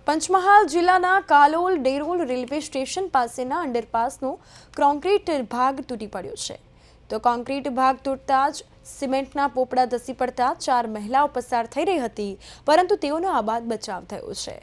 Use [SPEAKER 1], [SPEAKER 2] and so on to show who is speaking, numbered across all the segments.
[SPEAKER 1] પંચમહાલ જિલ્લાના Kalol Derol railway station પાસેના અંડરપાસનો concrete ભાગ તૂટી પડ્યો છે। તો કોન્ક્રીટ ભાગ તૂટતા જ સિમેન્ટના પોપડા ધસી પડતા 4 મહિલાઓ પસાર થઈ રહી હતી, પરંતુ તેઓનો આબાદ બચાવ થયો છે।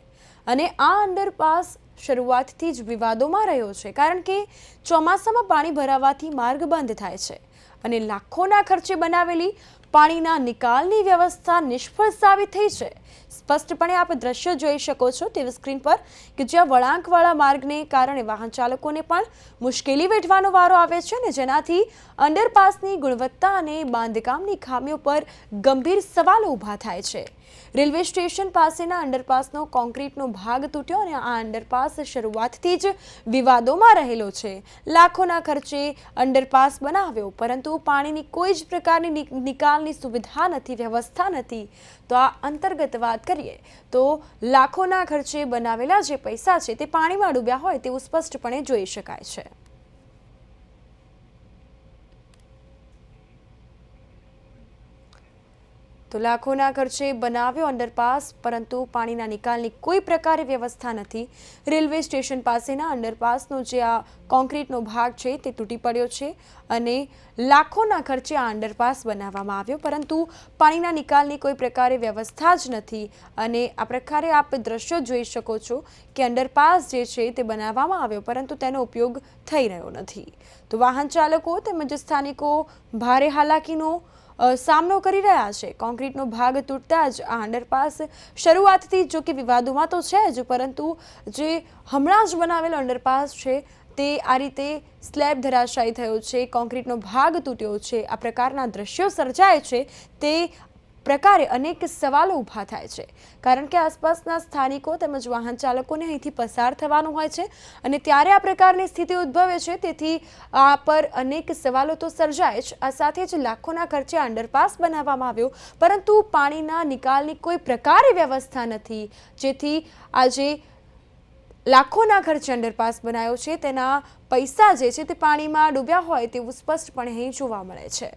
[SPEAKER 1] અને આ અંડરપાસ શરૂઆતથી જ વિવાદોમાં રહ્યો છે, કારણ કે ચોમાસામાં પાણી ભરાવાથી માર્ગ બંધ થાય છે અને લાખોના ખર્ચે બનાવેલી પાણીના નિકાલની વ્યવસ્થા નિષ્ફળ સાબિત થઈ છે। સ્પષ્ટપણે આપ દ્રશ્ય જોઈ શકો છો ટીવી સ્ક્રીન પર કે જ્યાં વળાંકવાળા માર્ગને કારણે વાહન ચાલકોને પણ મુશ્કેલી વેઠવાનો વારો આવે છે અને જેનાથી અંડરપાસની ગુણવત્તા અને બાંધકામની ખામીઓ પર ગંભીર સવાલો ઊભા થાય છે। રેલવે સ્ટેશન પાસેના અંડરપાસનો કોન્ક્રીટનો ભાગ તૂટ્યો અને આ અંડરપાસ શરૂઆતથી જ વિવાદોમાં રહેલો છે। લાખોના ખર્ચે અંડરપાસ બનાવ્યો, પરંતુ પાણીની કોઈ જ પ્રકારની નિકાલની સુવિધા નથી, વ્યવસ્થા નથી। તો આ અંતર્ગત વાત કરીએ તો લાખોના ખર્ચે બનાવેલા જે પૈસા છે તે પાણીમાં ડૂબ્યા હોય તેવું સ્પષ્ટપણે જોઈ શકાય છે। તો લાખોના ખર્ચે બનાવ્યો અંડરપાસ, પરંતુ પાણીના નિકાલની કોઈ પ્રકારે વ્યવસ્થા નથી। રેલવે સ્ટેશન પાસેના અંડરપાસનો જે આ કોન્ક્રીટનો ભાગ છે તે તૂટી પડ્યો છે અને લાખોના ખર્ચે આ અંડરપાસ બનાવવામાં આવ્યો, પરંતુ પાણીના નિકાલની કોઈ પ્રકારે વ્યવસ્થા જ નથી। અને આ પ્રકારે આપ દ્રશ્યો જોઈ શકો છો કે અંડરપાસ જે છે તે બનાવવામાં આવ્યો, પરંતુ તેનો ઉપયોગ થઈ રહ્યો નથી। તો વાહન ચાલકો તેમજ સ્થાનિકો ભારે હાલાકીનો સામનો કરી રહ્યા છે। કોન્ક્રીટનો ભાગ તૂટતા જ આ અંડરપાસ શરૂઆતથી જો કે વિવાદોમાં તો છે જ, પરંતુ જે હમણાં જ બનાવેલો અંડરપાસ છે તે આ રીતે સ્લેબ ધરાશાયી થયો છે, કોન્ક્રીટનો ભાગ તૂટ્યો છે। આ પ્રકારના દ્રશ્યો સર્જાય છે તે પ્રકારે અનેક સવાલો ઊભા થાય છે, કારણ કે આસપાસના સ્થાનિકો તેમજ વાહન ચાલકોને અહીંથી પસાર થવાનું હોય છે અને ત્યારે આ પ્રકારની સ્થિતિ ઉદ્ભવે છે। તેથી આ પર અનેક સવાલો તો સર્જાય જ। આ સાથે જ લાખોના ખર્ચે અંડરપાસ બનાવવામાં આવ્યો, પરંતુ પાણીના નિકાલની કોઈ પ્રકારે વ્યવસ્થા નથી, જેથી આજે લાખોના ખર્ચે અંડરપાસ બનાવ્યો છે તેના પૈસા જે છે તે પાણીમાં ડૂબ્યા હોય તેવું સ્પષ્ટપણે અહીં જોવા મળે છે।